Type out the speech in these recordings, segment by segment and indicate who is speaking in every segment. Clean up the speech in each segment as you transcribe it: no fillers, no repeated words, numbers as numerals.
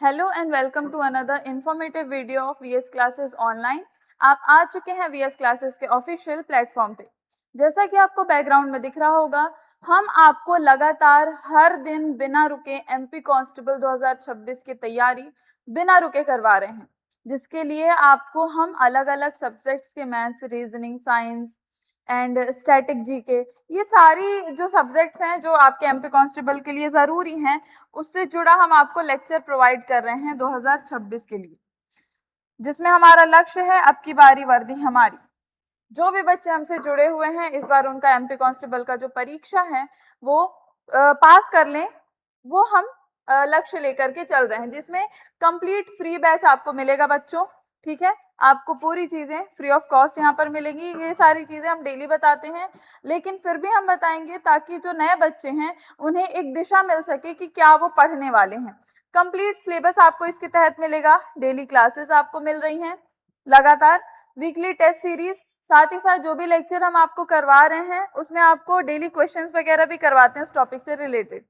Speaker 1: Hello and welcome to another informative video of VS classes online. आप आ चुके हैं वीएस क्लासेस के ऑफिशियल प्लेटफॉर्म पे। जैसा कि आपको बैकग्राउंड में दिख रहा होगा, हम आपको लगातार हर दिन बिना रुके एमपी कांस्टेबल 2026 की तैयारी बिना रुके करवा रहे हैं, जिसके लिए आपको हम अलग अलग सब्जेक्ट्स के maths, reasoning, science and static GK, ये सारी जो सब्जेक्ट्स हैं जो आपके एमपी कांस्टेबल के लिए ज़रूरी हैं, उससे जुड़ा हम आपको लेक्चर प्रोवाइड कर रहे हैं 2026 के लिए, जिसमें हमारा लक्ष्य है अब की बारी वर्दी हमारी। जो भी बच्चे हमसे जुड़े हुए हैं, इस बार उनका एमपी कांस्टेबल का जो परीक्षा है वो पास कर लें, वो हम लक्ष्य लेकर के चल रहे हैं, जिसमें कंप्लीट फ्री बैच आपको मिलेगा बच्चों। ठीक है, आपको पूरी चीजें फ्री ऑफ कॉस्ट यहाँ पर मिलेंगी। ये सारी चीजें हम डेली बताते हैं, लेकिन फिर भी हम बताएंगे ताकि जो नए बच्चे हैं उन्हें एक दिशा मिल सके कि क्या वो पढ़ने वाले हैं। कंप्लीट सिलेबस आपको इसके तहत मिलेगा, डेली क्लासेस आपको मिल रही हैं लगातार, वीकली टेस्ट सीरीज, साथ ही साथ जो भी लेक्चर हम आपको करवा रहे हैं उसमें आपको डेली क्वेश्चंस वगैरह भी करवाते हैं उस टॉपिक से रिलेटेड।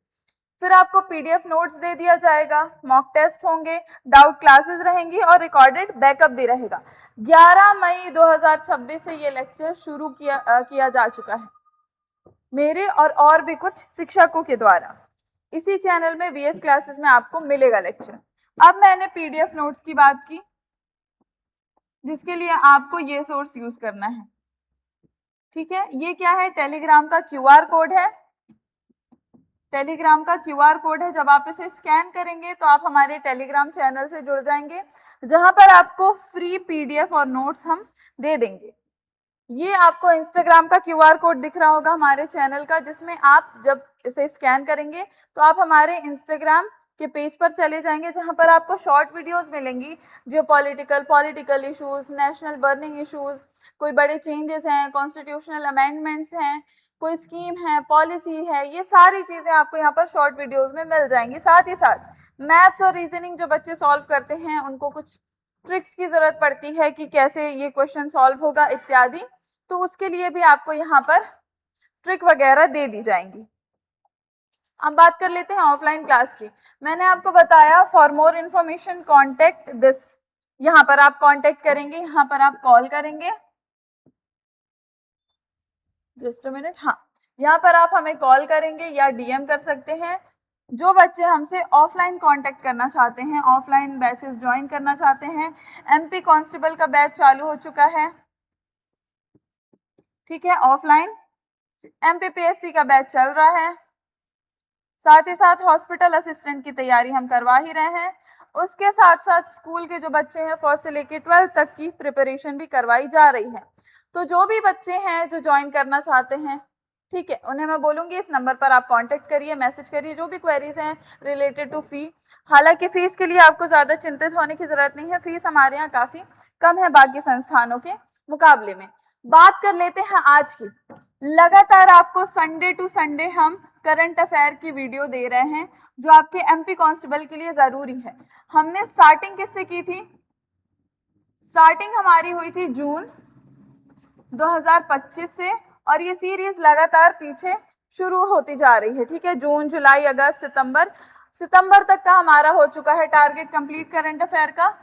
Speaker 1: फिर आपको पीडीएफ नोट्स दे दिया जाएगा, मॉक टेस्ट होंगे, डाउट क्लासेस रहेंगी और रिकॉर्डेड बैकअप भी रहेगा। 11 मई 2026 से ये लेक्चर शुरू किया जा चुका है मेरे और भी कुछ शिक्षकों के द्वारा। इसी चैनल में वीएस क्लासेस में आपको मिलेगा लेक्चर। अब मैंने पीडीएफ नोट्स की बात की, जिसके लिए आपको ये सोर्स यूज करना है। ठीक है, ये क्या है? टेलीग्राम का क्यूआर कोड है। टेलीग्राम का क्यूआर कोड है, जब आप इसे स्कैन करेंगे तो आप हमारे टेलीग्राम चैनल से जुड़ जाएंगे, जहां पर आपको फ्री पीडीएफ और नोट्स हम दे देंगे। ये आपको इंस्टाग्राम का क्यूआर कोड दिख रहा होगा हमारे चैनल का, जिसमें आप जब इसे स्कैन करेंगे तो आप हमारे इंस्टाग्राम के पेज पर चले जाएंगे, जहां पर आपको शॉर्ट वीडियोस मिलेंगी, जो political issues, national burning issues, कोई बड़े चेंजेस हैं, कॉन्स्टिट्यूशनल अमेंडमेंट्स हैं, कोई स्कीम है, पॉलिसी है, ये सारी चीजें आपको यहाँ पर शॉर्ट वीडियोस में मिल जाएंगी। साथ ही साथ मैथ्स और रीजनिंग जो बच्चे सॉल्व करते हैं, उनको कुछ ट्रिक्स की जरूरत पड़ती है कि कैसे ये क्वेश्चन सॉल्व होगा इत्यादि, तो उसके लिए भी आपको यहाँ पर ट्रिक वगैरह दे दी जाएंगी। अब बात कर लेते हैं ऑफलाइन क्लास की। मैंने आपको बताया for more information contact this, यहाँ पर आप कॉन्टेक्ट करेंगे, यहाँ पर आप कॉल करेंगे, जस्ट अ मिनट, हाँ, यहाँ पर आप हमें कॉल करेंगे या डीएम कर सकते हैं। जो बच्चे हमसे ऑफलाइन कांटेक्ट करना चाहते हैं, ऑफलाइन बैचेस ज्वाइन करना चाहते हैं, एमपी कांस्टेबल का बैच चालू हो चुका है। ठीक है, ऑफलाइन एमपीपीएससी का बैच चल रहा है, साथ ही साथ हॉस्पिटल असिस्टेंट की तैयारी हम करवा ही रहे हैं। उसके साथ साथ स्कूल के जो बच्चे हैं फर्स्ट से लेकर 12th तक की प्रिपरेशन भी करवाई जा रही है। तो जो भी बच्चे हैं जो ज्वाइन करना चाहते हैं, ठीक है, उन्हें मैं बोलूंगी इस नंबर पर आप कांटेक्ट करिए, मैसेज करिए, जो भी क्वेरीज हैं रिलेटेड टू फी। हालांकि फीस के लिए आपको ज्यादा चिंतित होने की जरूरत नहीं है, फीस हमारे यहाँ काफी कम है बाकी संस्थानों के मुकाबले में। बात कर लेते हैं आज की। लगातार आपको संडे टू संडे हम करंट अफेयर की वीडियो दे रहे हैं, जो आपके एमपी कांस्टेबल के लिए जरूरी है। हमने स्टार्टिंग किससे की थी? स्टार्टिंग हमारी हुई थी जून 2025 से, और ये सीरीज लगातार पीछे शुरू होती जा रही है। ठीक है, जून, जुलाई, अगस्त, सितंबर तक का हमारा हो चुका है टारगेट कंप्लीट करंट अफेयर का,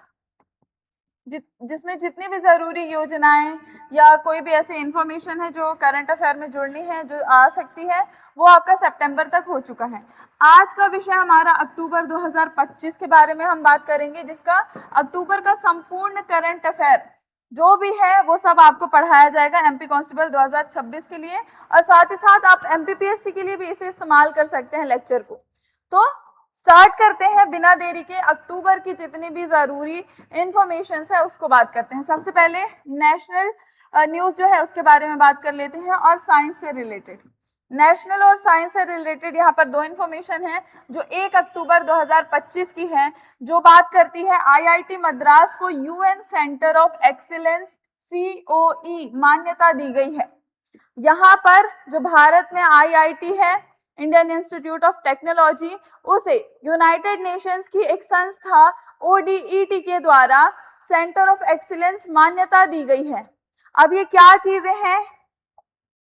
Speaker 1: जिसमें जितनी भी जरूरी योजनाएं या कोई भी ऐसी इंफॉर्मेशन है जो करंट अफेयर में जुड़नी है, जो आ सकती है, वो आपका सितंबर तक हो चुका है। आज का विषय हमारा अक्टूबर 2025 के बारे में हम बात करेंगे, जिसका अक्टूबर का संपूर्ण करंट अफेयर जो भी है वो सब आपको पढ़ाया जाएगा एमपी कांस्टेबल 2026 के लिए, और साथ ही साथ आप एमपीपीएससी के लिए भी इसे इस्तेमाल कर सकते हैं लेक्चर को। तो स्टार्ट करते हैं बिना देरी के, अक्टूबर की जितनी भी जरूरी इंफॉर्मेशन है उसको बात करते हैं। सबसे पहले नेशनल न्यूज जो है उसके बारे में बात कर लेते हैं, और साइंस से रिलेटेड। नेशनल और साइंस से रिलेटेड यहाँ पर दो इंफॉर्मेशन है जो 1 अक्टूबर 2025 की है, जो बात करती है आईआईटी मद्रास को UN centre of excellence COE मान्यता दी गई है। यहाँ पर जो भारत में आईआईटी है, इंडियन इंस्टीट्यूट ऑफ टेक्नोलॉजी, उसे यूनाइटेड नेशंस की एक संस्था ओडीईटी के द्वारा सेंटर ऑफ एक्सीलेंस मान्यता दी गई है। अब ये क्या चीजें हैं,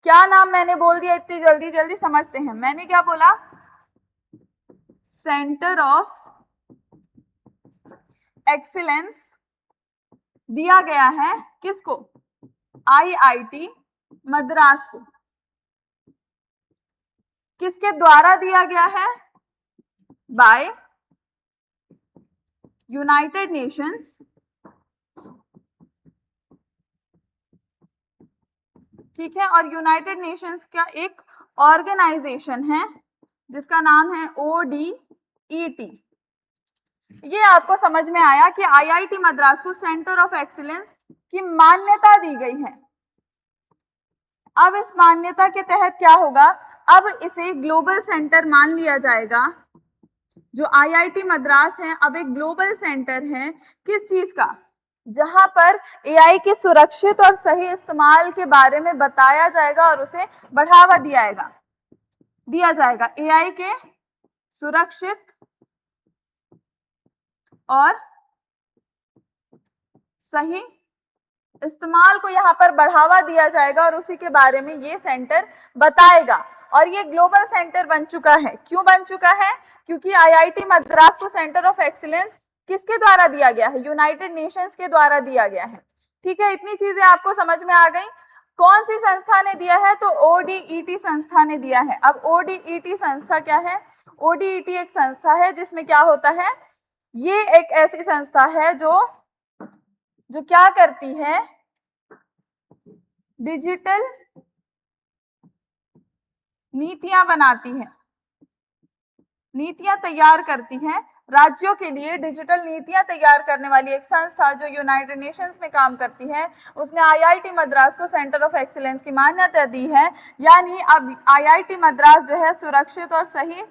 Speaker 1: क्या नाम मैंने बोल दिया, इतनी जल्दी जल्दी समझते हैं। मैंने क्या बोला? सेंटर ऑफ एक्सीलेंस दिया गया है किसको? IIT मद्रास को। किसके द्वारा दिया गया है? बाय यूनाइटेड नेशंस, ठीक है। और यूनाइटेड नेशंस का एक ऑर्गेनाइजेशन है जिसका नाम है ODET। ये आपको समझ में आया कि IIT मद्रास को सेंटर ऑफ एक्सीलेंस की मान्यता दी गई है। अब इस मान्यता के तहत क्या होगा? अब इसे ग्लोबल सेंटर मान लिया जाएगा। जो IIT मद्रास है अब एक ग्लोबल सेंटर है किस चीज का? जहां पर AI के सुरक्षित और सही इस्तेमाल के बारे में बताया जाएगा और उसे बढ़ावा दिया जाएगा। AI के सुरक्षित और सही इस्तेमाल को यहाँ पर बढ़ावा दिया जाएगा और उसी के बारे में ये सेंटर बताएगा। और ये ग्लोबल सेंटर बन चुका है। क्यों बन चुका है? क्योंकि IIT मद्रास को सेंटर ऑफ एक्सीलेंस किसके द्वारा दिया गया है? यूनाइटेड नेशंस के द्वारा दिया गया है। ठीक है, इतनी चीजें आपको समझ में आ गई। कौन सी संस्था ने दिया है? तो ODET संस्था ने दिया है। अब ODET संस्था क्या है? ODET एक संस्था है जिसमें क्या होता है, ये एक ऐसी संस्था है जो क्या करती है, डिजिटल नीतियां बनाती है, नीतियां तैयार करती है राज्यों के लिए। डिजिटल नीतियां तैयार करने वाली एक संस्था जो यूनाइटेड नेशंस में काम करती है, उसने IIT मद्रास को सेंटर ऑफ एक्सीलेंस की मान्यता दी है। यानी अब IIT मद्रास जो है सुरक्षित और सही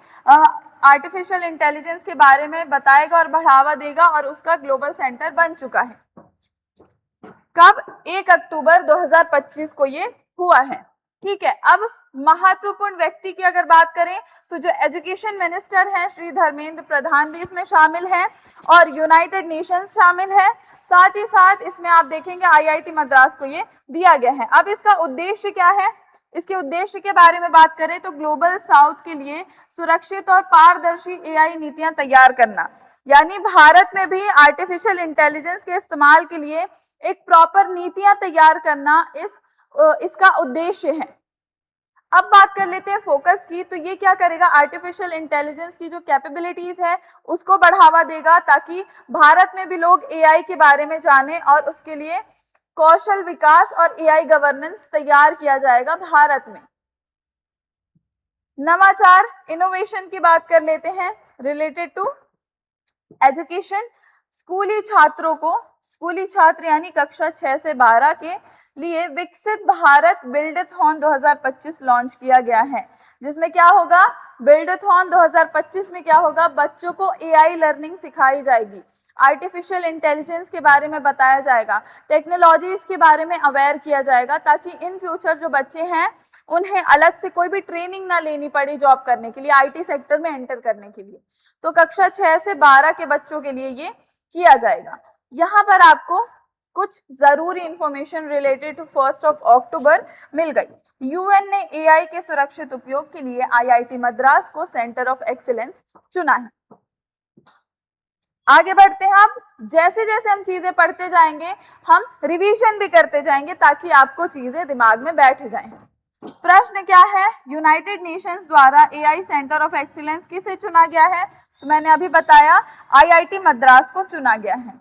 Speaker 1: आर्टिफिशियल इंटेलिजेंस के बारे में बताएगा और बढ़ावा देगा और उसका ग्लोबल सेंटर बन चुका है। कब? 1 अक्टूबर 2025 को ये हुआ है। ठीक है, अब महत्वपूर्ण व्यक्ति की अगर बात करें तो जो एजुकेशन मिनिस्टर हैं श्री धर्मेंद्र प्रधान भी इसमें शामिल हैं और यूनाइटेड नेशंस शामिल है। साथ ही साथ इसमें आप देखेंगे IIT मद्रास को ये दिया गया है। अब इसका उद्देश्य क्या है? इसके उद्देश्य के बारे में बात करें तो ग्लोबल साउथ के लिए सुरक्षित और पारदर्शी AI नीतियां तैयार करना, यानी भारत में भी आर्टिफिशियल इंटेलिजेंस के इस्तेमाल के लिए एक प्रॉपर नीतियां तैयार करना इसका उद्देश्य है। अब बात कर लेते हैं फोकस की। तो ये क्या करेगा? आर्टिफिशियल इंटेलिजेंस की जो कैपेबिलिटीज है उसको बढ़ावा देगा ताकि भारत में भी लोग AI के बारे में जाने और उसके लिए कौशल विकास और AI गवर्नेंस तैयार किया जाएगा भारत में। नवाचार इनोवेशन की बात कर लेते हैं रिलेटेड टू एजुकेशन। स्कूली छात्र यानी कक्षा 6 से 12 के लिए विकसित भारत बिल्डथॉन 2025 लॉन्च किया गया है, जिसमें क्या होगा? बिल्डथॉन 2025 में क्या होगा? बच्चों को AI लर्निंग सिखाई जाएगी, आर्टिफिशियल इंटेलिजेंस के बारे में बताया जाएगा, टेक्नोलॉजीज के बारे में अवेयर किया जाएगा ताकि इन फ्यूचर जो बच्चे हैं उन्हें अलग से कोई भी ट्रेनिंग ना लेनी पड़े जॉब करने के लिए, IT सेक्टर में एंटर करने के लिए। तो कक्षा 6 से 12 के बच्चों के लिए ये किया जाएगा। यहाँ पर आपको कुछ जरूरी इंफॉर्मेशन रिलेटेड टू 1 अक्टूबर मिल गई। UN ने AI के सुरक्षित उपयोग के लिए IIT मद्रास को सेंटर ऑफ एक्सीलेंस चुना है। आगे बढ़ते हैं। अब जैसे जैसे हम चीजें पढ़ते जाएंगे हम रिवीजन भी करते जाएंगे ताकि आपको चीजें दिमाग में बैठ जाएं। प्रश्न क्या है? यूनाइटेड नेशंस द्वारा AI सेंटर ऑफ एक्सीलेंस किसे चुना गया है? तो मैंने अभी बताया IIT मद्रास को चुना गया है।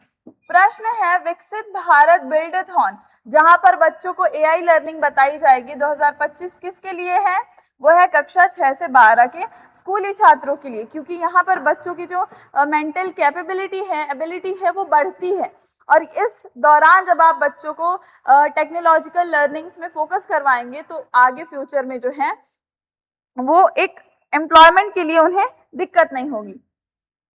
Speaker 1: प्रश्न है विकसित भारत बिल्डथॉन, जहां पर बच्चों को AI लर्निंग बताई जाएगी 2025 किसके लिए है? वो है कक्षा 6 से 12 के स्कूली छात्रों के लिए, क्योंकि यहाँ पर बच्चों की जो मेंटल कैपेबिलिटी है, एबिलिटी है, वो बढ़ती है। और इस दौरान जब आप बच्चों को टेक्नोलॉजिकल लर्निंग्स में फोकस करवाएंगे तो आगे फ्यूचर में जो है वो एक एम्प्लॉयमेंट के लिए उन्हें दिक्कत नहीं होगी।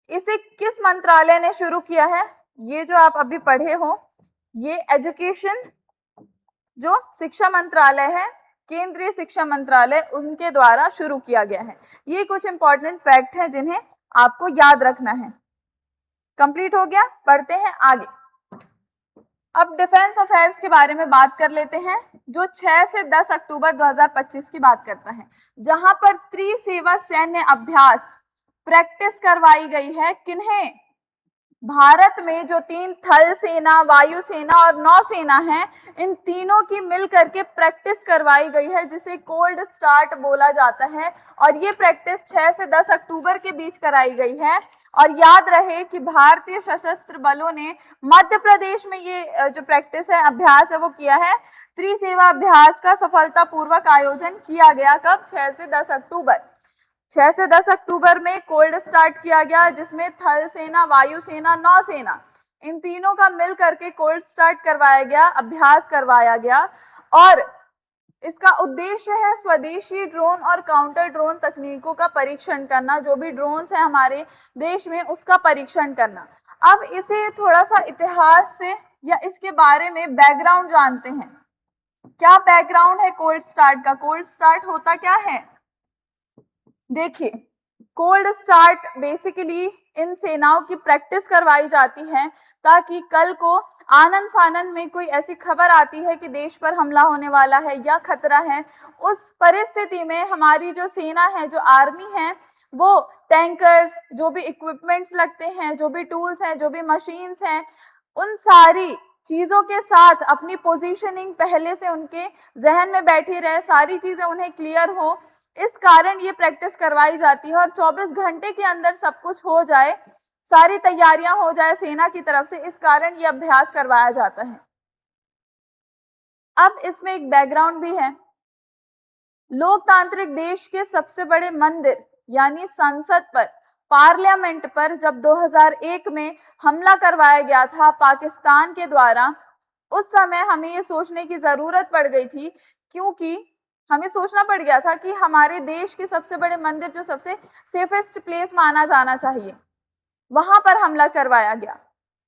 Speaker 1: इसे किस मंत्रालय ने शुरू किया है? ये जो आप अभी पढ़े हो ये एजुकेशन जो शिक्षा मंत्रालय है, केंद्रीय शिक्षा मंत्रालय, उनके द्वारा शुरू किया गया है। ये कुछ इंपॉर्टेंट फैक्ट हैं जिन्हें आपको याद रखना है। कंप्लीट हो गया, बढ़ते हैं आगे। अब डिफेंस अफेयर्स के बारे में बात कर लेते हैं जो 6 से 10 अक्टूबर 2025 की बात करता है, जहां पर त्रिसेवा सैन्य अभ्यास प्रैक्टिस करवाई गई है। किन्हें? भारत में जो 3 थल सेना, वायु सेना और नौसेना है, इन तीनों की मिल करके प्रैक्टिस करवाई गई है, जिसे कोल्ड स्टार्ट बोला जाता है। और ये प्रैक्टिस 6 से 10 अक्टूबर के बीच कराई गई है। और याद रहे कि भारतीय सशस्त्र बलों ने मध्य प्रदेश में ये जो प्रैक्टिस है, अभ्यास है, वो किया है। त्रिसेवा अभ्यास का सफलतापूर्वक आयोजन किया गया। कब? 6 से 10 अक्टूबर। 6 से 10 अक्टूबर में कोल्ड स्टार्ट किया गया, जिसमें थल सेना, वायु सेना, नौसेना, इन तीनों का मिल करके कोल्ड स्टार्ट करवाया गया, अभ्यास करवाया गया। और इसका उद्देश्य है स्वदेशी ड्रोन और काउंटर ड्रोन तकनीकों का परीक्षण करना। जो भी ड्रोन्स है हमारे देश में, उसका परीक्षण करना। अब इसे थोड़ा सा इतिहास से या इसके बारे में बैकग्राउंड जानते हैं। क्या बैकग्राउंड है कोल्ड स्टार्ट का? कोल्ड स्टार्ट होता क्या है? देखिए, कोल्ड स्टार्ट बेसिकली इन सेनाओं की प्रैक्टिस करवाई जाती है, ताकि कल को आनन फानन में कोई ऐसी खबर आती है कि देश पर हमला होने वाला है या खतरा है, उस परिस्थिति में हमारी जो सेना है, जो आर्मी है, वो टैंकर्स, जो भी इक्विपमेंट्स लगते हैं, जो भी टूल्स हैं, जो भी मशीन्स हैं, उन सारी चीजों के साथ अपनी पोजीशनिंग पहले से उनके जहन में बैठी रहे, सारी चीजें उन्हें क्लियर हो। इस कारण ये प्रैक्टिस करवाई जाती है और 24 घंटे के अंदर सब कुछ हो जाए, सारी तैयारियां हो जाए सेना की तरफ से, इस कारण ये अभ्यास करवाया जाता है। अब इसमें एक बैकग्राउंड भी है। लोकतांत्रिक देश के सबसे बड़े मंदिर यानी संसद पर, पार्लियामेंट पर जब 2001 में हमला करवाया गया था पाकिस्तान के द्वारा, उस समय हमें ये सोचने की जरूरत पड़ गई थी, क्योंकि हमें सोचना पड़ गया था कि हमारे देश के सबसे बड़े मंदिर, जो सबसे सेफेस्ट प्लेस माना जाना चाहिए, वहां पर हमला करवाया गया।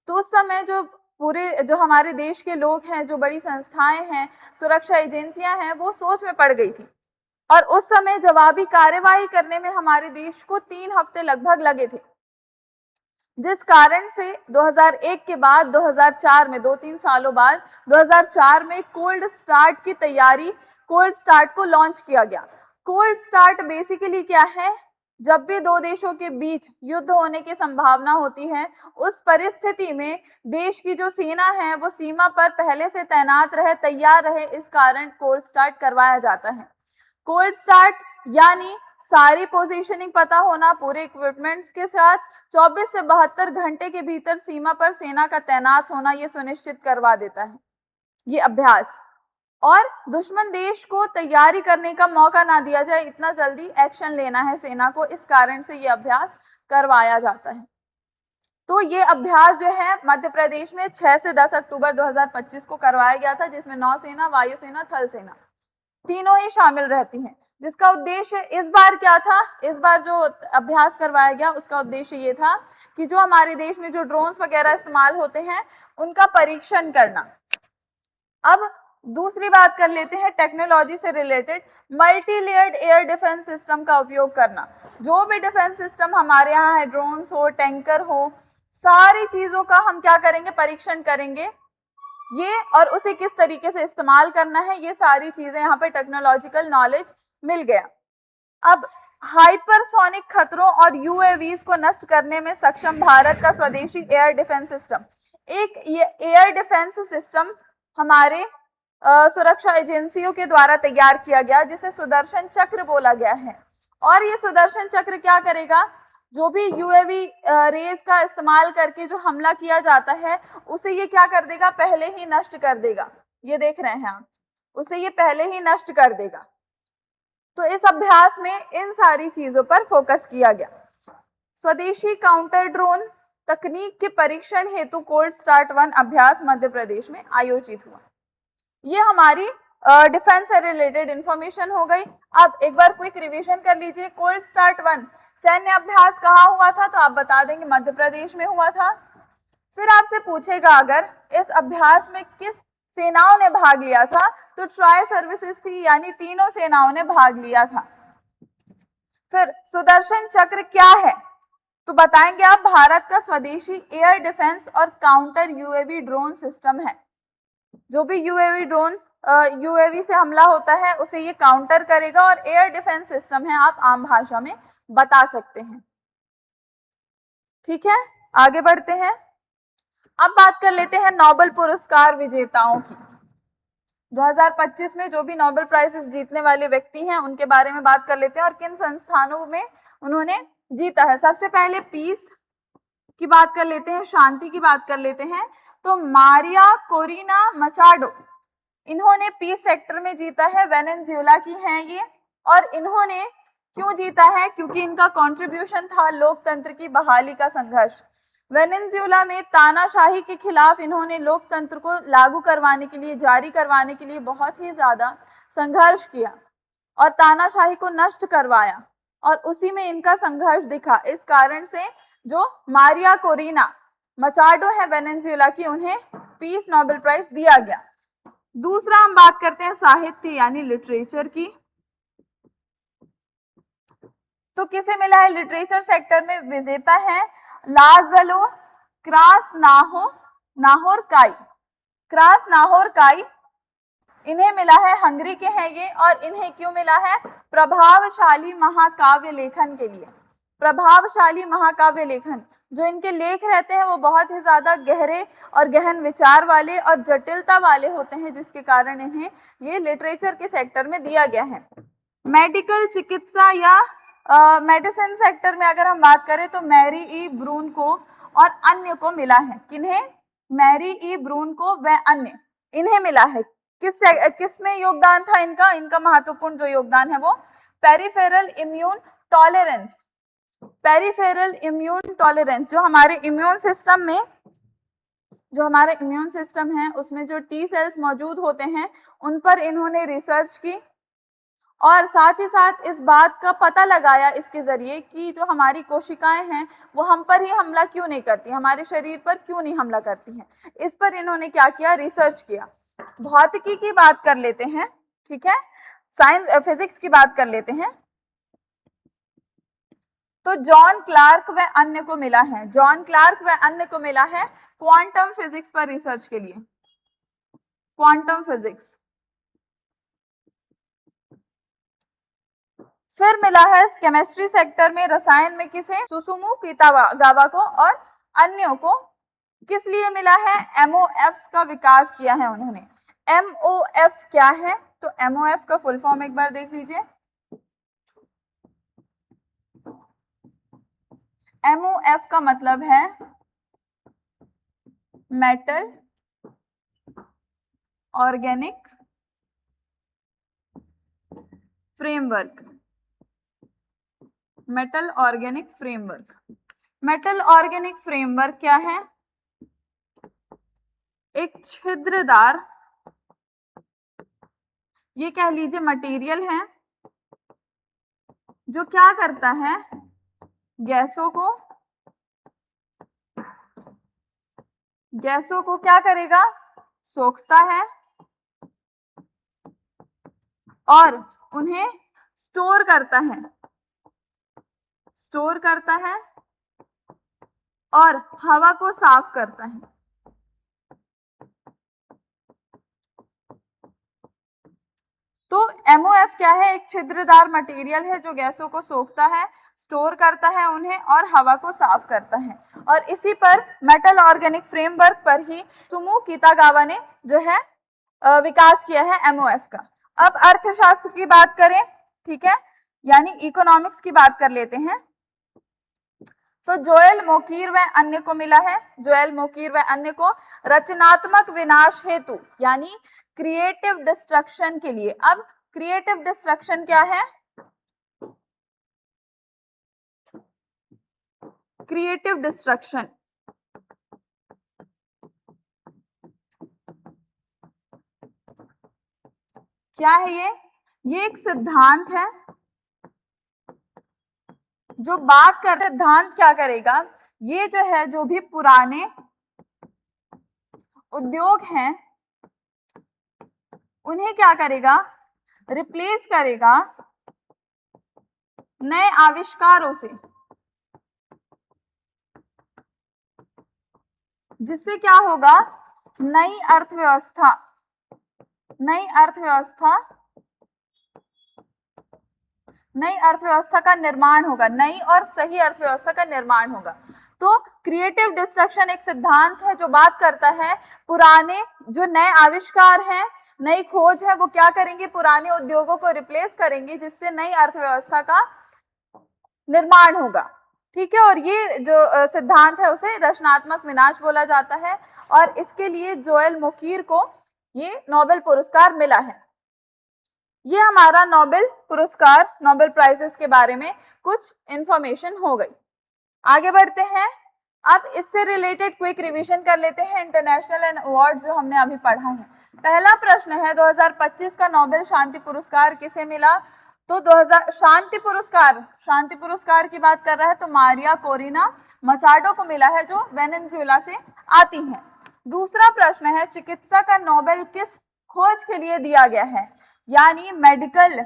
Speaker 1: तो उस समय जो हमारे देश के लोग हैं, जो बड़ी संस्थाएं हैं, सुरक्षा एजेंसियां हैं, वो सोच में पड़ गई थी। और उस समय जवाबी कार्यवाही करने में हमारे देश को 3 हफ्ते लगभग लगे थे, जिस कारण से 2001 के बाद 2004 में, 2-3 सालों बाद 2004 में कोल्ड स्टार्ट की तैयारी, कोल्ड स्टार्ट को लॉन्च किया गया। कोल्ड स्टार्ट बेसिकली क्या है? जब भी दो देशों के बीच युद्ध होने की संभावना होती है, उस परिस्थिति में देश की जो सेना है वो सीमा पर पहले से तैनात रहे, तैयार रहे, इस कारण कोल्ड स्टार्ट करवाया जाता है। कोल्ड स्टार्ट यानी सारी पोजीशनिंग पता होना, पूरे इक्विपमेंट्स के साथ 24 से 72 घंटे के भीतर सीमा पर सेना का तैनात होना, ये सुनिश्चित करवा देता है ये अभ्यास। और दुश्मन देश को तैयारी करने का मौका ना दिया जाए, इतना जल्दी एक्शन लेना है सेना को, इस कारण से ये अभ्यास करवाया जाता है। तो ये अभ्यास जो है मध्य प्रदेश में 6 से 10 अक्टूबर 2025 को करवाया गया था, जिसमें नौसेना, वायुसेना, थल सेना तीनों ही शामिल रहती हैं। जिसका उद्देश्य इस बार क्या था? इस बार जो अभ्यास करवाया गया उसका उद्देश्य ये था कि जो हमारे देश में जो ड्रोन्स वगैरह इस्तेमाल होते हैं, उनका परीक्षण करना। अब दूसरी बात कर लेते हैं टेक्नोलॉजी से related, multi layered air defence system का उपयोग करना। जो भी डिफेंस सिस्टम हमारे यहाँ है, ड्रोन्स हो, टैंकर हो, सारी चीजों का हम क्या करेंगे? परीक्षण करेंगे ये, और उसे किस तरीके से इस्तेमाल करना है, ये सारी चीजें यहाँ पे टेक्नोलॉजिकल नॉलेज मिल गया। अब हाइपरसोनिक खतरों और यूएवीज को नष्ट करने में सक्षम भारत का स्वदेशी एयर डिफेंस सिस्टम, एक ये एयर डिफेंस सिस्टम हमारे सुरक्षा एजेंसियों के द्वारा तैयार किया गया, जिसे सुदर्शन चक्र बोला गया है। और ये सुदर्शन चक्र क्या करेगा? जो भी यूएवी रेज का इस्तेमाल करके जो हमला किया जाता है, उसे ये क्या कर देगा? पहले ही नष्ट कर देगा। ये देख रहे हैं आप, उसे ये पहले ही नष्ट कर देगा। तो इस अभ्यास में इन सारी चीजों पर फोकस किया गया। स्वदेशी काउंटर ड्रोन तकनीक के परीक्षण हेतु कोल्ड स्टार्ट 1 अभ्यास मध्य प्रदेश में आयोजित हुआ। ये हमारी डिफेंस से रिलेटेड इंफॉर्मेशन हो गई। अब एक बार क्विक रिवीजन कर लीजिए। कोल्ड स्टार्ट 1 सैन्य अभ्यास कहाँ हुआ था? तो आप बता देंगे मध्य प्रदेश में हुआ था। फिर आपसे पूछेगा अगर इस अभ्यास में किस सेनाओं ने भाग लिया था, तो ट्राई सर्विसेज थी, यानी तीनों सेनाओं ने भाग लिया था। फिर सुदर्शन चक्र क्या है? तो बताएंगे आप, भारत का स्वदेशी एयर डिफेंस और काउंटर यूएवी ड्रोन सिस्टम है। जो भी यूएवी ड्रोन यूएवी से हमला होता है उसे ये काउंटर करेगा, और एयर डिफेंस सिस्टम है, आप आम भाषा में बता सकते हैं। ठीक है, आगे बढ़ते हैं। अब बात कर लेते हैं नोबेल पुरस्कार विजेताओं की। 2025 में जो भी नोबेल प्राइजेस जीतने वाले व्यक्ति हैं उनके बारे में बात कर लेते हैं और किन संस्थानों में उन्होंने जीता है। सबसे पहले पीस की बात कर लेते हैं, शांति की बात कर लेते हैं। तो मारिया कोरिना मचाडो, इन्होंने पीस सेक्टर में जीता है, वेनेजुएला की हैं ये। और इन्होंने क्यों जीता है? क्योंकि इनका कंट्रीब्यूशन था लोकतंत्र की बहाली का संघर्ष। वेनेजुएला में तानाशाही के खिलाफ इन्होंने लोकतंत्र को लागू करवाने के लिए, जारी करवाने के लिए बहुत ही ज्यादा संघर्ष किया और तानाशाही को नष्ट करवाया, और उसी में इनका संघर्ष दिखा। इस कारण से जो मारिया कोरिना मचाडो है वेनेजुएला की, उन्हें पीस नोबेल प्राइज दिया गया। दूसरा हम बात करते हैं साहित्य यानी लिटरेचर की। तो किसे मिला है? लिटरेचर सेक्टर में विजेता है लाजलो क्रासनाहोरकाई। क्रासनाहोरकाई इन्हें मिला है, हंगरी के हैं ये। और इन्हें क्यों मिला है? प्रभावशाली महाकाव्य लेखन के लिए। प्रभावशाली महाकाव्य लेखन, जो इनके लेख रहते हैं वो बहुत ही ज्यादा गहरे और गहन विचार वाले और जटिलता वाले होते हैं, जिसके कारण इन्हें ये लिटरेचर के सेक्टर में दिया गया है। मेडिकल चिकित्सा या मेडिसिन सेक्टर में अगर हम बात करें तो मैरी ई ब्रूनकोव और अन्य को मिला है। किन्हें? मैरी ई ब्रूनकोव व अन्य, इन्हें मिला है। किस में योगदान था इनका? इनका महत्वपूर्ण जो योगदान है वो peripheral immune tolerance. Peripheral immune tolerance, जो हमारे इम्यून सिस्टम है उसमें जो टी सेल्स मौजूद होते हैं उन पर इन्होंने रिसर्च की, और साथ ही साथ इस बात का पता लगाया इसके जरिए कि जो हमारी कोशिकाएं हैं वो हम पर ही हमला क्यों नहीं करती, हमारे शरीर पर क्यों नहीं हमला करती हैं। इस पर इन्होंने क्या किया? रिसर्च किया। भौतिकी की बात कर लेते हैं, ठीक है, साइंस फिजिक्स की बात कर लेते हैं। तो जॉन क्लार्क व अन्य को मिला है, जॉन क्लार्क व अन्य को मिला है क्वांटम फिजिक्स पर रिसर्च के लिए। Quantum physics. फिर मिला है केमिस्ट्री सेक्टर में, रसायन में किसे? सुसुमु कितागावा को। और अन्यों को किस लिए मिला है? एमओएफ का विकास किया है उन्होंने। एमओएफ क्या है? तो एमओएफ का फुल फॉर्म एक बार देख लीजिए। एमओएफ का मतलब है metal organic framework. Metal organic framework. Metal organic framework क्या है? एक छिद्रदार, ये कह लीजिए मटेरियल है जो क्या करता है? गैसों को क्या करेगा? सोखता है और उन्हें स्टोर करता है और हवा को साफ करता है। तो एमओएफ क्या है? एक छिद्रदार मटेरियल है जो गैसों को सोखता है, स्टोर करता है उन्हें और हवा को साफ करता है। और इसी पर मेटल ऑर्गेनिक फ्रेमवर्क पर ही सुसुमु कितागावा ने जो है विकास किया है एमओएफ का। अब अर्थशास्त्र की बात करें, ठीक है, यानी इकोनॉमिक्स की बात कर लेते हैं। तो जोएल मोकीर व अन्य को मिला है, जोएल मोकीर व अन्य को रचनात्मक विनाश हेतु यानी क्रिएटिव डिस्ट्रक्शन के लिए। अब क्रिएटिव डिस्ट्रक्शन क्या है? क्रिएटिव डिस्ट्रक्शन क्या है? ये एक सिद्धांत है जो बात कर, सिद्धांत क्या करेगा? ये जो है, जो भी पुराने उद्योग हैं उन्हें क्या करेगा? रिप्लेस करेगा नए आविष्कारों से, जिससे क्या होगा? नई अर्थव्यवस्था का निर्माण होगा, नई और सही अर्थव्यवस्था का निर्माण होगा। तो क्रिएटिव डिस्ट्रक्शन एक सिद्धांत है जो बात करता है पुराने जो नए आविष्कार हैं, नई खोज है, वो क्या करेंगे, पुराने उद्योगों को रिप्लेस करेंगे, जिससे नई अर्थव्यवस्था का निर्माण होगा। ठीक है, और ये जो सिद्धांत है उसे रचनात्मक विनाश बोला जाता है, और इसके लिए जोएल मोकीर को ये नोबेल पुरस्कार मिला है। ये हमारा नोबेल पुरस्कार, नोबेल प्राइजेस के बारे में कुछ इंफॉर्मेशन हो गई। आगे बढ़ते हैं, अब इससे रिलेटेड क्विक रिवीजन कर लेते हैं इंटरनेशनल अवार्ड जो हमने अभी पढ़ा है। पहला प्रश्न है 2025 का नोबेल शांति पुरस्कार किसे मिला? तो 2000 शांति पुरस्कार की बात कर रहा है तो मारिया कोरिना मचाडो को मिला है, जो वेनेजुएला से आती हैं। दूसरा प्रश्न है चिकित्सा का नोबेल किस खोज के लिए दिया गया है? यानी मेडिकल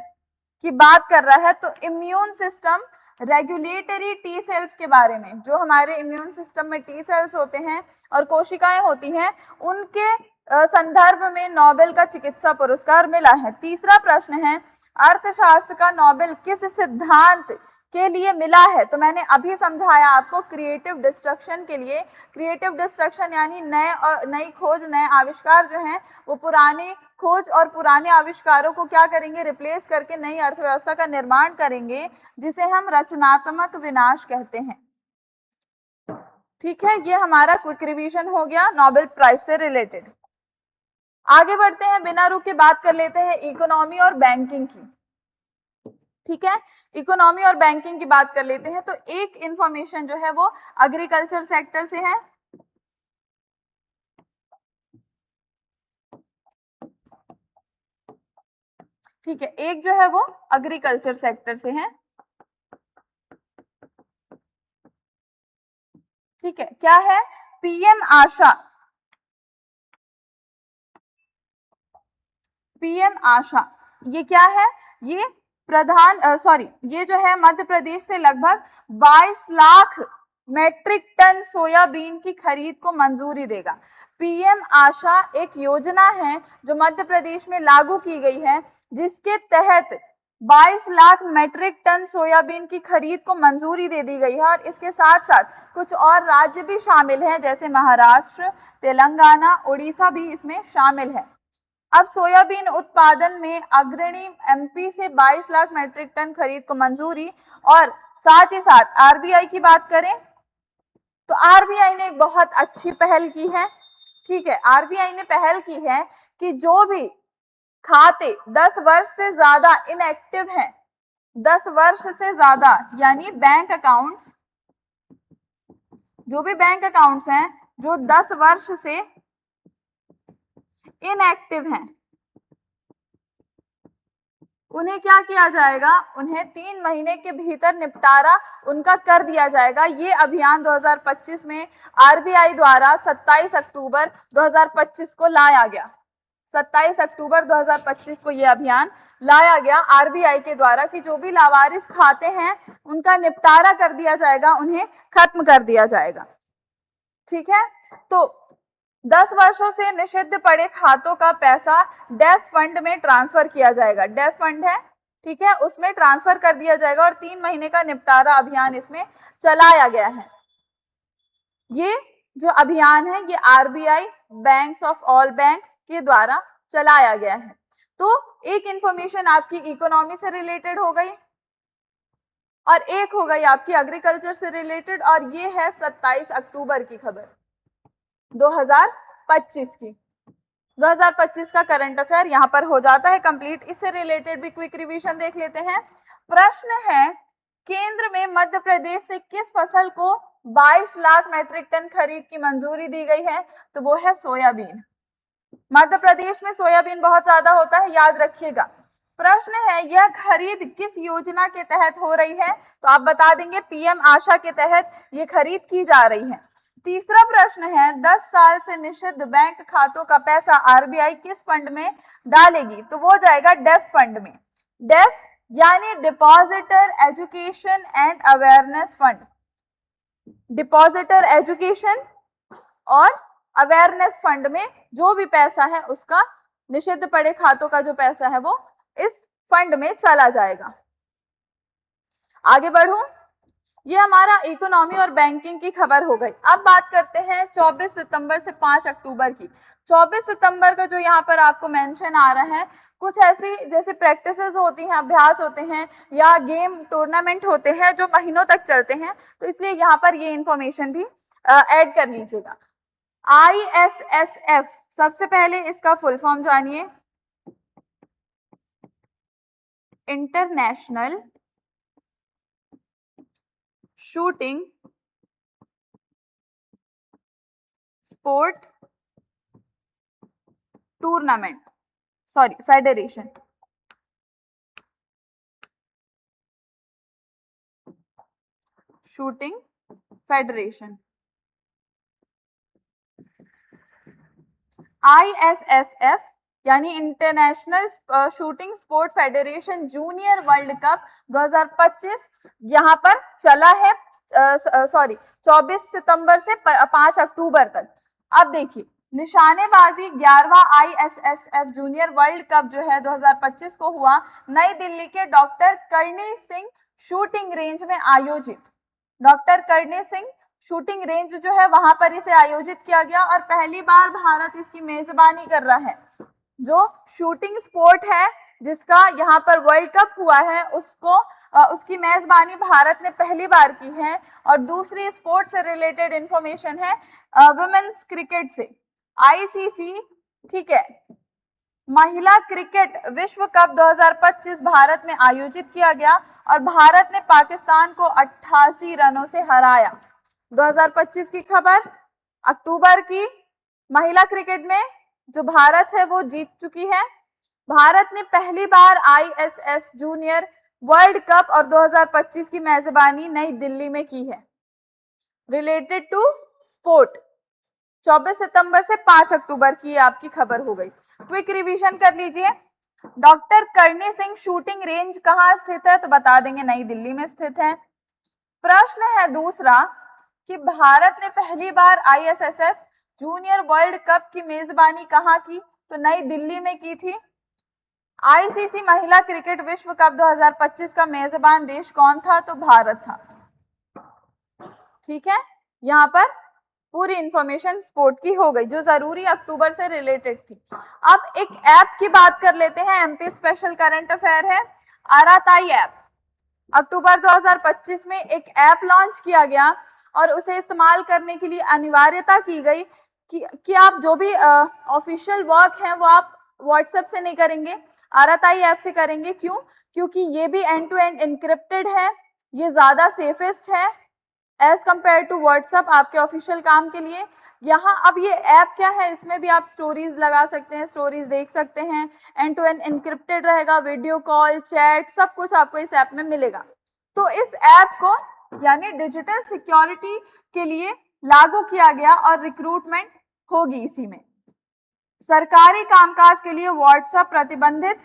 Speaker 1: की बात कर रहा है तो immune system regulatory T cells के बारे में, जो हमारे इम्यून सिस्टम में टी सेल्स होते हैं और कोशिकाएं होती हैं, उनके संदर्भ में नोबेल का चिकित्सा पुरस्कार मिला है। तीसरा प्रश्न है अर्थशास्त्र का नोबेल किस सिद्धांत के लिए मिला है? तो मैंने अभी समझाया आपको, क्रिएटिव डिस्ट्रक्शन के लिए। क्रिएटिव डिस्ट्रक्शन यानी नई खोज, नए आविष्कार जो हैं वो पुराने खोज और पुराने आविष्कारों को क्या करेंगे, रिप्लेस करके नई अर्थव्यवस्था का निर्माण करेंगे, जिसे हम रचनात्मक विनाश कहते हैं। ठीक है, ये हमारा क्विक रिवीजन हो गया नोबेल प्राइज से रिलेटेड। आगे बढ़ते हैं, बिना रुके बात कर लेते हैं इकोनॉमी और बैंकिंग की। ठीक है, इकोनॉमी और बैंकिंग की बात कर लेते हैं। तो एक इंफॉर्मेशन जो है वो एग्रीकल्चर सेक्टर से है। ठीक है, एक जो है वो एग्रीकल्चर सेक्टर से है। ठीक है, क्या है? पीएम आशा। पीएम आशा ये क्या है? ये ये जो है मध्य प्रदेश से लगभग 22 लाख मैट्रिक टन सोयाबीन की खरीद को मंजूरी देगा। पीएम आशा एक योजना है जो मध्य प्रदेश में लागू की गई है, जिसके तहत 22 लाख मैट्रिक टन सोयाबीन की खरीद को मंजूरी दे दी गई है, और इसके साथ साथ कुछ और राज्य भी शामिल हैं, जैसे महाराष्ट्र, तेलंगाना, उड़ीसा भी इसमें शामिल है। अब सोयाबीन उत्पादन में अग्रणी एमपी से 22 लाख मैट्रिक टन खरीद को मंजूरी, और साथ ही साथ आरबीआई की बात करें तो आरबीआई ने एक बहुत अच्छी पहल की है। ठीक है, आरबीआई ने पहल की है कि जो भी खाते 10 वर्ष से ज्यादा इनएक्टिव हैं, 10 वर्ष से ज्यादा यानी बैंक अकाउंट्स, जो भी बैंक अकाउंट्स हैं जो 10 वर्ष से इनएक्टिव हैं, उन्हें क्या किया जाएगा, उन्हें 3 महीने के भीतर निपटारा उनका कर दिया जाएगा। ये अभियान 2025 में आरबीआई द्वारा 27 अक्टूबर 2025 को लाया गया। 27 अक्टूबर 2025 को ये अभियान लाया गया आरबीआई के द्वारा कि जो भी लावारिस खाते हैं उनका निपटारा कर दिया जाएगा, उन्हें खत्म कर दिया जाएगा। ठीक है, तो 10 वर्षों से निषिद्ध पड़े खातों का पैसा डेफ फंड में ट्रांसफर किया जाएगा। डेफ फंड है, ठीक है, उसमें ट्रांसफर कर दिया जाएगा, और 3 महीने का निपटारा अभियान इसमें चलाया गया है। ये जो अभियान है ये RBI banks of all bank के द्वारा चलाया गया है। तो एक इंफॉर्मेशन आपकी इकोनॉमी से रिलेटेड हो गई, और एक हो गई आपकी एग्रीकल्चर से रिलेटेड, और ये है 27 अक्टूबर की खबर 2025 की। 2025 का करंट अफेयर यहां पर हो जाता है कंप्लीट। इससे रिलेटेड भी क्विक रिवीजन देख लेते हैं। प्रश्न है केंद्र में मध्य प्रदेश से किस फसल को 22 लाख मैट्रिक टन खरीद की मंजूरी दी गई है? तो वो है सोयाबीन। मध्य प्रदेश में सोयाबीन बहुत ज्यादा होता है, याद रखिएगा। प्रश्न है यह खरीद किस योजना के तहत हो रही है? तो आप बता देंगे पीएम आशा के तहत ये खरीद की जा रही है। तीसरा प्रश्न है 10 साल से निषिद्ध बैंक खातों का पैसा आरबीआई किस फंड में डालेगी? तो वो जाएगा डेफ फंड में। डेफ यानी depositor education and awareness fund. Depositor education और अवेयरनेस फंड में जो भी पैसा है उसका, निषिद्ध पड़े खातों का जो पैसा है वो इस फंड में चला जाएगा। आगे बढ़ूं, ये हमारा इकोनॉमी और बैंकिंग की खबर हो गई। अब बात करते हैं 24 सितंबर से 5 अक्टूबर की। 24 सितंबर का जो यहाँ पर आपको मेंशन आ रहा है, कुछ ऐसी जैसे प्रैक्टिसेस होती हैं, अभ्यास होते हैं या गेम टूर्नामेंट होते हैं जो महीनों तक चलते हैं, तो इसलिए यहाँ पर ये इंफॉर्मेशन भी ऐड कर लीजिएगा। ISSF, सबसे पहले इसका फुल फॉर्म जानिए। International shooting sport tournament, sorry federation. Shooting federation, ISSF यानी international shooting sport federation junior world cup 2025 यहाँ पर चला है, सॉरी 24 सितंबर से 5 अक्टूबर तक। अब देखिए, निशानेबाजी 11वां ISSF जूनियर वर्ल्ड कप जो है 2025 को हुआ नई दिल्ली के doctor Karni Singh shooting range में आयोजित। Doctor Karni Singh shooting range जो है वहां पर इसे आयोजित किया गया और पहली बार भारत इसकी मेजबानी कर रहा है। जो शूटिंग स्पोर्ट है जिसका यहाँ पर वर्ल्ड कप हुआ है उसकी मेजबानी भारत ने पहली बार की है। और दूसरी स्पोर्ट से रिलेटेड इंफॉर्मेशन है वुमेन्स क्रिकेट से, ICC, ठीक है, महिला क्रिकेट विश्व कप 2025 भारत में आयोजित किया गया और भारत ने पाकिस्तान को 88 रनों से हराया। 2025 की खबर, अक्टूबर की, महिला क्रिकेट में जो भारत है वो जीत चुकी है। भारत ने पहली बार ISS जूनियर वर्ल्ड कप और 2025 की मेजबानी नई दिल्ली में की है। रिलेटेड टू स्पोर्ट 24 सितंबर से 5 अक्टूबर की आपकी खबर हो गई। क्विक रिवीजन कर लीजिए। Doctor Karni Singh shooting range कहाँ स्थित है, तो बता देंगे नई दिल्ली में स्थित है। प्रश्न है दूसरा कि भारत ने पहली बार ISSF जूनियर वर्ल्ड कप की मेजबानी कहाँ की, तो नई दिल्ली में की थी। ICC महिला क्रिकेट विश्व कप 2025 का मेजबान देश कौन था, तो भारत था। ठीक है, यहाँ पर पूरी इंफॉर्मेशन स्पोर्ट की हो गई जो जरूरी अक्टूबर से रिलेटेड थी। अब एक ऐप की बात कर लेते हैं, MP स्पेशल करंट अफेयर है, आराताई ऐप। अक्टूबर 2025 में एक ऐप लॉन्च किया गया और उसे इस्तेमाल करने के लिए अनिवार्यता की गई कि आप जो भी ऑफिशियल वर्क है वो आप व्हाट्सएप से नहीं करेंगे, आराताई ऐप से करेंगे। क्यों? क्योंकि ये भी एंड टू एंड इनक्रिप्टेड है, ये ज्यादा सेफेस्ट है एज कंपेयर टू व्हाट्सएप आपके ऑफिशियल काम के लिए। यहाँ अब ये ऐप क्या है, इसमें भी आप स्टोरीज लगा सकते हैं, स्टोरीज देख सकते हैं, एंड टू एंड इनक्रिप्टेड रहेगा, वीडियो कॉल, चैट, सब कुछ आपको इस ऐप में मिलेगा। तो इस ऐप को यानी डिजिटल सिक्योरिटी के लिए लागू किया गया और रिक्रूटमेंट होगी इसी में। सरकारी कामकाज के लिए व्हाट्सएप प्रतिबंधित,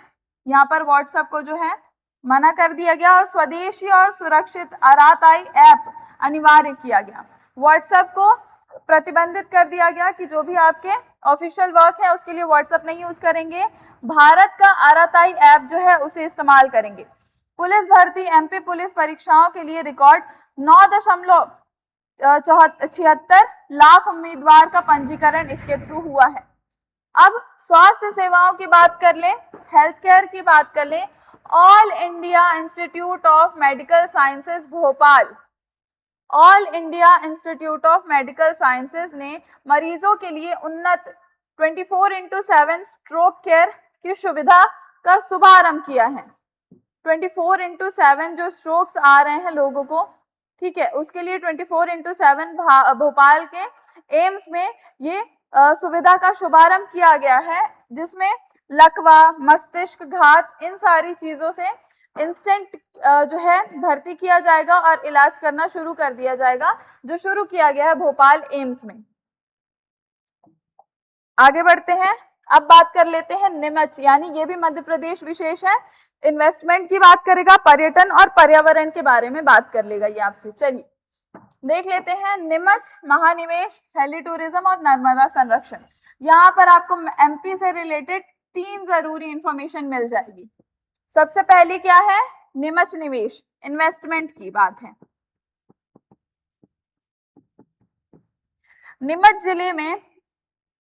Speaker 1: यहाँ पर व्हाट्सएप को जो है मना कर दिया गया और स्वदेशी और सुरक्षित आराताई ऐप अनिवार्य किया गया। व्हाट्सएप को प्रतिबंधित कर दिया गया कि जो भी आपके ऑफिशियल वर्क है उसके लिए व्हाट्सएप नहीं यूज करेंगे, भारत का आराताई ऐप जो है उसे इस्तेमाल करेंगे। पुलिस भर्ती MP पुलिस परीक्षाओं के लिए रिकॉर्ड 9.76 लाख उम्मीदवार का पंजीकरण इसके थ्रू हुआ है। अब स्वास्थ्य सेवाओं की बात कर लें, हेल्थ केयर की बात कर लें। All India institute of medical sciences Bhopal, all India institute of medical sciences ने मरीजों के लिए उन्नत 24/7 स्ट्रोक केयर की सुविधा का शुभारंभ किया है। 24/7 जो स्ट्रोक्स आ रहे हैं लोगों को, ठीक है, उसके लिए 24/7 भोपाल के एम्स में ये सुविधा का शुभारंभ किया गया है, जिसमें लकवा, मस्तिष्क घात, इन सारी चीजों से इंस्टेंट जो है भर्ती किया जाएगा और इलाज करना शुरू कर दिया जाएगा, जो शुरू किया गया है भोपाल एम्स में। आगे बढ़ते हैं, अब बात कर लेते हैं निमच, यानी ये भी मध्य प्रदेश विशेष है, इन्वेस्टमेंट की बात करेगा, पर्यटन और पर्यावरण के बारे में बात कर लेगा ये आपसे। चलिए देख लेते हैं निमच, महानिवेश, हेली टूरिज्म और नर्मदा संरक्षण। यहाँ पर आपको MP से रिलेटेड 3 जरूरी इंफॉर्मेशन मिल जाएगी। सबसे पहली क्या है, निमच निवेश, इन्वेस्टमेंट की बात है। नीमच जिले में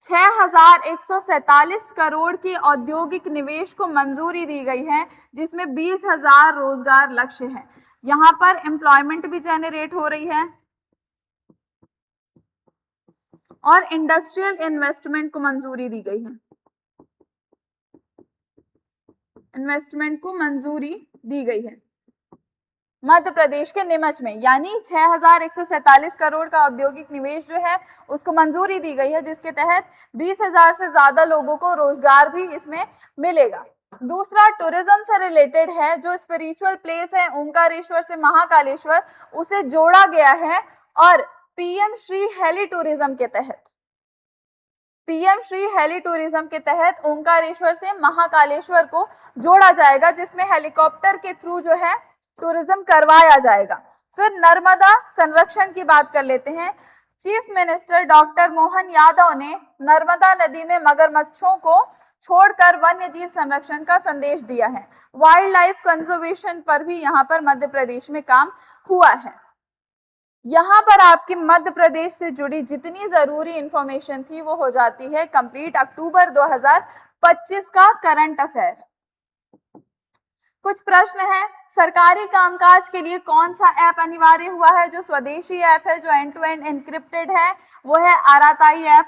Speaker 1: 6,147 करोड़ के औद्योगिक निवेश को मंजूरी दी गई है, जिसमें 20,000 रोजगार लक्ष्य है। यहाँ पर एम्प्लॉयमेंट भी जनरेट हो रही है और इंडस्ट्रियल इन्वेस्टमेंट को मंजूरी दी गई है। इन्वेस्टमेंट को मंजूरी दी गई है मध्य प्रदेश के नीमच में, यानी 6,147 करोड़ का औद्योगिक निवेश जो है उसको मंजूरी दी गई है, जिसके तहत 20,000 से ज्यादा लोगों को रोजगार भी इसमें मिलेगा। दूसरा टूरिज्म से रिलेटेड है, जो स्पिरिचुअल प्लेस है ओंकारेश्वर से महाकालेश्वर, उसे जोड़ा गया है और पीएम श्री हेली टूरिज्म के तहत ओंकारेश्वर से महाकालेश्वर को जोड़ा जाएगा, जिसमें हेलीकॉप्टर के थ्रू जो है टूरिज्म करवाया जाएगा। फिर नर्मदा संरक्षण की बात कर लेते हैं। Chief minister doctor Mohan Yadav ने नर्मदा नदी में मगरमच्छों को छोड़कर वन्य जीव संरक्षण का संदेश दिया है। वाइल्ड लाइफ कंजर्वेशन पर भी यहाँ पर मध्य प्रदेश में काम हुआ है। यहाँ पर आपकी मध्य प्रदेश से जुड़ी जितनी जरूरी इंफॉर्मेशन थी वो हो जाती है कंप्लीट। अक्टूबर 2025 का करंट अफेयर। कुछ प्रश्न हैं। सरकारी कामकाज के लिए कौन सा ऐप अनिवार्य हुआ है? जो स्वदेशी ऐप है, जो एंड टू एंड एन्क्रिप्टेड है, वो है आराताई ऐप।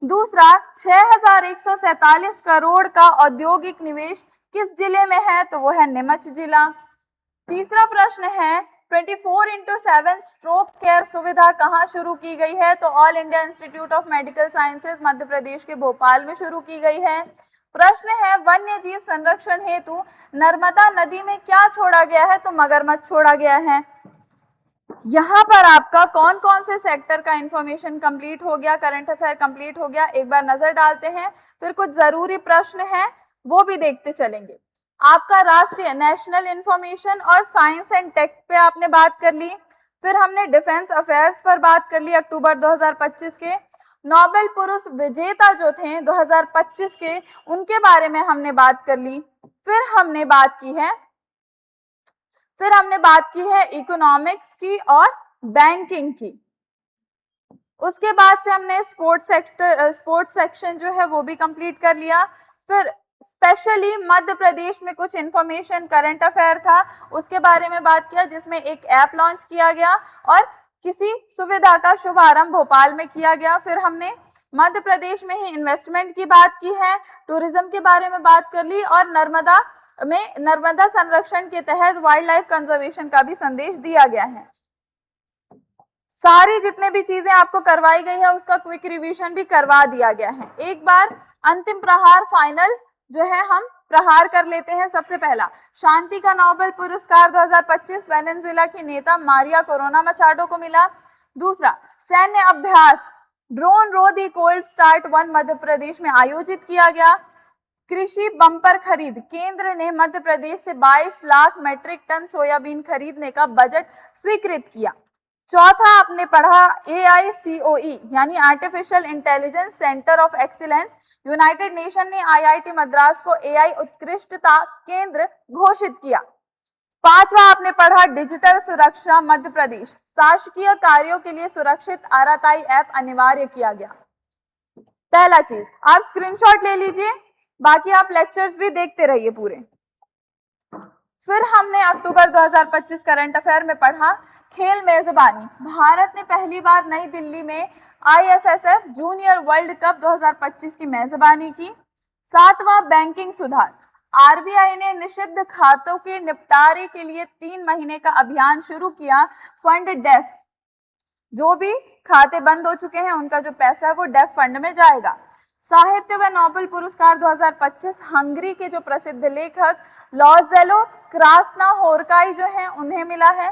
Speaker 1: दूसरा, 6,147 करोड़ का औद्योगिक निवेश किस जिले में है? तो वो है नीमच जिला। तीसरा प्रश्न है, 24/7 स्ट्रोक केयर सुविधा कहाँ शुरू की गई है? तो all India institute of medical sciences Madhya Pradesh के भोपाल में शुरू की गई है। प्रश्न है, वन्य जीव संरक्षण हेतु नर्मदा नदी में क्या छोड़ा गया है? तो मगरमच्छ छोड़ा गया है। यहाँ पर आपका कौन कौन से सेक्टर का इंफॉर्मेशन कंप्लीट हो गया, करंट अफेयर कंप्लीट हो गया, एक बार नजर डालते हैं। फिर कुछ जरूरी प्रश्न हैं वो भी देखते चलेंगे। आपका राष्ट्रीय नेशनल इंफॉर्मेशन और साइंस एंड टेक पे आपने बात कर ली। फिर हमने डिफेंस अफेयर्स पर बात कर ली अक्टूबर 2025 के। नोबेल पुरस्कार विजेता जो थे 2025 के, उनके बारे में हमने बात कर ली। फिर हमने बात की है इकोनॉमिक्स की और बैंकिंग की। उसके बाद से हमने स्पोर्ट्स सेक्शन जो है वो भी कंप्लीट कर लिया। फिर स्पेशली मध्य प्रदेश में कुछ इंफॉर्मेशन करंट अफेयर था, उसके बारे में बात किया, जिसमें एक ऐप लॉन्च किया गया और किसी सुविधा का शुभारंभ भोपाल में किया गया। फिर हमने मध्य प्रदेश में ही इन्वेस्टमेंट की बात की है, टूरिज्म के बारे में बात कर ली और नर्मदा संरक्षण के तहत वाइल्ड लाइफ कंजर्वेशन का भी संदेश दिया गया है। सारी जितने भी चीजें आपको करवाई गई है उसका क्विक रिवीजन भी करवा दिया गया है। एक बार अंतिम प्रहार फाइनल जो है हम प्रहार कर लेते हैं। सबसे पहला, शांति का नोबेल पुरस्कार 2025 वेनेजुएला की नेता मारिया कोरोना मचाडो को मिला। दूसरा, सैन्य अभ्यास ड्रोन रोधी कोल्ड स्टार्ट 1 मध्य प्रदेश में आयोजित किया गया। कृषि बंपर खरीद, केंद्र ने मध्य प्रदेश से 22 लाख मीट्रिक टन सोयाबीन खरीदने का बजट स्वीकृत किया। चौथा आपने पढ़ा AICOE यानी artificial intelligence centre of excellence, United nation ने IIT मद्रास को AI उत्कृष्टता केंद्र घोषित किया। पांचवा आपने पढ़ा डिजिटल सुरक्षा मध्य प्रदेश, शासकीय कार्यों के लिए सुरक्षित आराताई ऐप अनिवार्य किया गया। पहला चीज आप स्क्रीनशॉट ले लीजिए, बाकी आप लेक्चर्स भी देखते रहिए पूरे। फिर हमने अक्टूबर 2025 करंट अफेयर में पढ़ा खेल मेजबानी, भारत ने पहली बार नई दिल्ली में ISSF जूनियर वर्ल्ड कप 2025 की मेजबानी की। सातवां बैंकिंग सुधार, RBI ने निषिद्ध खातों के निपटारे के लिए 3 महीने का अभियान शुरू किया। फंड डेफ, जो भी खाते बंद हो चुके हैं उनका जो पैसा है वो डेफ फंड में जाएगा। साहित्य व नोबेल पुरस्कार 2025 हंगरी के जो प्रसिद्ध लेखक लॉज़ेलो क्रास्नाहोर्काई जो हैं उन्हें मिला है।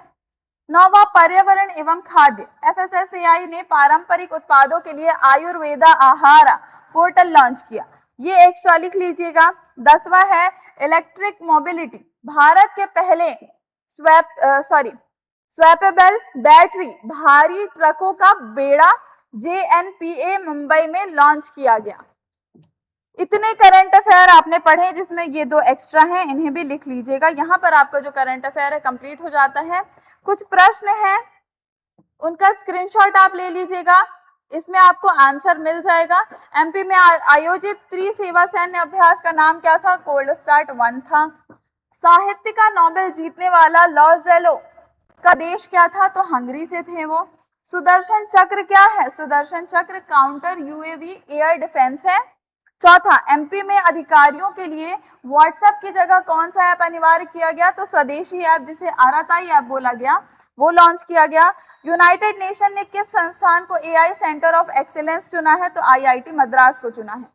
Speaker 1: नौवां, पर्यावरण एवं खाद्य, FSSAI ने पारंपरिक उत्पादों के लिए आयुर्वेदा आहारा पोर्टल लॉन्च किया, ये एक्स्ट्रा लिख लीजिएगा। 10वां है इलेक्ट्रिक मोबिलिटी, भारत के पहले स्वैपेबल बैटरी भारी ट्रकों का बेड़ा JNPA मुंबई में लॉन्च किया गया। इतने करंट अफेयर आपने पढ़े, जिसमें ये 2 एक्स्ट्रा हैं, इन्हें भी लिख लीजिएगा। यहाँ पर आपका जो करंट अफेयर है कंप्लीट हो जाता है। कुछ प्रश्न हैं, उनका स्क्रीनशॉट आप ले लीजिएगा। इसमें आपको आंसर मिल जाएगा। एमपी में आयोजित त्रिसेवा सैन्य अभ्यास का नाम क्या था? कोल्ड स्टार्ट 1 था। साहित्य का नोबेल जीतने वाला लॉज़ेलो का देश क्या था? तो हंगरी से थे वो। सुदर्शन चक्र क्या है? सुदर्शन चक्र काउंटर यूएवी एयर डिफेंस है। चौथा, एमपी में अधिकारियों के लिए व्हाट्सएप की जगह कौन सा ऐप अनिवार्य किया गया? तो स्वदेशी ऐप, जिसे आराताई ऐप बोला गया, वो लॉन्च किया गया। यूनाइटेड नेशन ने किस संस्थान को एआई सेंटर ऑफ एक्सीलेंस चुना है? तो आईआईटी मद्रास को चुना है।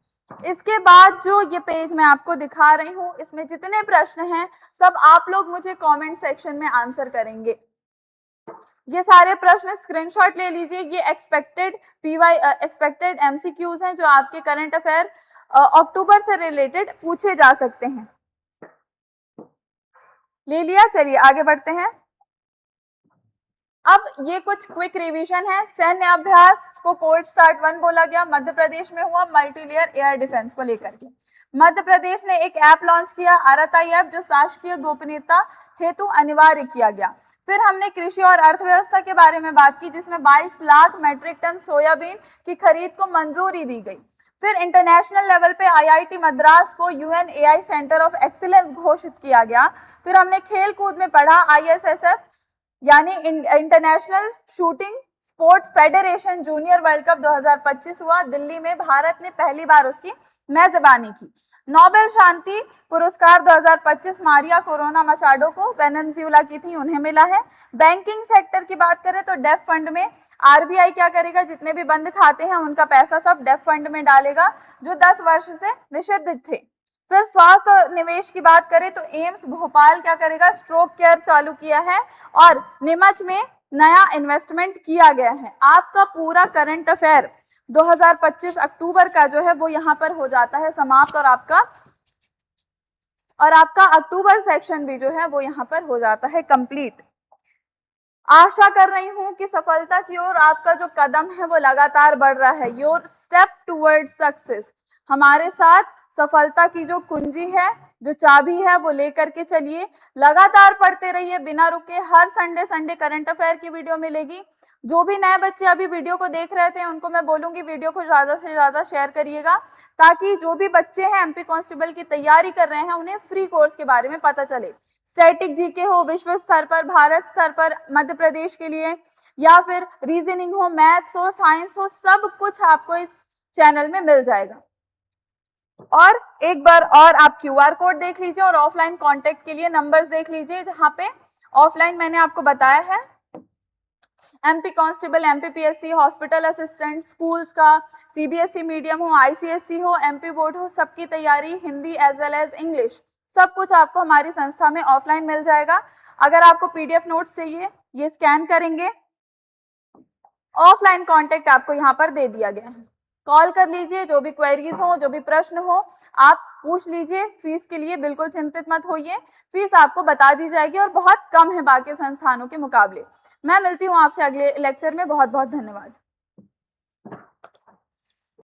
Speaker 1: इसके बाद जो ये पेज मैं आपको दिखा रही हूं, इसमें जितने प्रश्न हैं सब आप लोग मुझे कमेंट सेक्शन में आंसर करेंगे। ये सारे प्रश्न स्क्रीनशॉट ले लीजिए। ये एक्सपेक्टेड एमसीक्यूज हैं जो आपके करंट अफेयर अक्टूबर से रिलेटेड पूछे जा सकते हैं। ले लिया? चलिए आगे बढ़ते हैं। अब ये कुछ क्विक रिवीजन है। सैन्य अभ्यास को कोल्ड स्टार्ट 1 बोला गया, मध्य प्रदेश में हुआ मल्टीलेयर एयर डिफेंस को लेकर के। मध्य प्रदेश ने एक ऐप लॉन्च किया, आराताई ऐप, जो शासकीय गोपनीयता हेतु अनिवार्य किया गया। फिर हमने कृषि और अर्थव्यवस्था के बारे में बात की, जिसमें 22 लाख मेट्रिक टन सोयाबीन की खरीद को मंजूरी दी गई। फिर इंटरनेशनल लेवल पे आईआईटी मद्रास को UN AI centre of excellence घोषित किया गया। फिर हमने खेल कूद में पढ़ा, आईएसएसएफ यानी international shooting sport federation junior world cup 2025 हुआ दिल्ली में। भारत ने पहली बार उसकी मेजबानी की। नोबेल शांति पुरस्कार 2025 मारिया कोरोना मचाडो को, वेनेजुएला की थी, उन्हें मिला है। बैंकिंग सेक्टर की बात करें तो डेफ फंड में आरबीआई क्या करेगा? जितने भी बंद खाते हैं उनका पैसा सब डेफ फंड में डालेगा, जो 10 वर्ष से निषिद्ध थे। फिर स्वास्थ्य और निवेश की बात करें तो एम्स भोपाल क्या करेगा? स्ट्रोक केयर चालू किया है और नीमच में नया इन्वेस्टमेंट किया गया है। आपका पूरा करंट अफेयर 2025 अक्टूबर का जो है वो यहाँ पर हो जाता है समाप्त, और आपका अक्टूबर सेक्शन भी जो है वो यहाँ पर हो जाता है कंप्लीट। आशा कर रही हूं कि सफलता की ओर आपका जो कदम है वो लगातार बढ़ रहा है। Your step toward success. हमारे साथ सफलता की जो कुंजी है, जो चाबी है, वो लेकर के चलिए। लगातार पढ़ते रहिए बिना रुके। हर संडे करंट अफेयर की वीडियो मिलेगी। जो भी नए बच्चे अभी वीडियो को देख रहे थे उनको मैं बोलूंगी वीडियो को ज्यादा से ज्यादा शेयर करिएगा, ताकि जो भी बच्चे हैं एमपी कांस्टेबल की तैयारी कर रहे हैं उन्हें फ्री कोर्स के बारे में पता चले। स्टैटिक जीके हो विश्व स्तर पर, भारत स्तर पर, मध्य प्रदेश के लिए, या फिर रीजनिंग हो, मैथ्स हो, साइंस हो, सब कुछ आपको इस चैनल में मिल जाएगा। और एक बार और आप क्यूआर कोड देख लीजिए और ऑफलाइन कांटेक्ट के लिए नंबर्स देख लीजिए, जहां पे ऑफलाइन मैंने आपको बताया है MP constable, MPPSC, hospital assistant, schools का, सीबीएसई मीडियम हो, आईसीएसई हो, एमपी बोर्ड हो, सबकी तैयारी Hindi as well as English, सब कुछ आपको हमारी संस्था में ऑफलाइन मिल जाएगा। अगर आपको पीडीएफ नोट्स चाहिए, ये स्कैन करेंगे, ऑफलाइन कांटेक्ट आपको यहाँ पर दे दिया गया है। कॉल कर लीजिए, जो भी क्वेरीज हो, जो भी प्रश्न हो, आप पूछ लीजिए। फीस के लिए बिल्कुल चिंतित मत होइए, फीस आपको बता दी जाएगी और बहुत कम है बाकी संस्थानों के मुकाबले। मैं मिलती हूँ आपसे अगले लेक्चर में। बहुत बहुत धन्यवाद।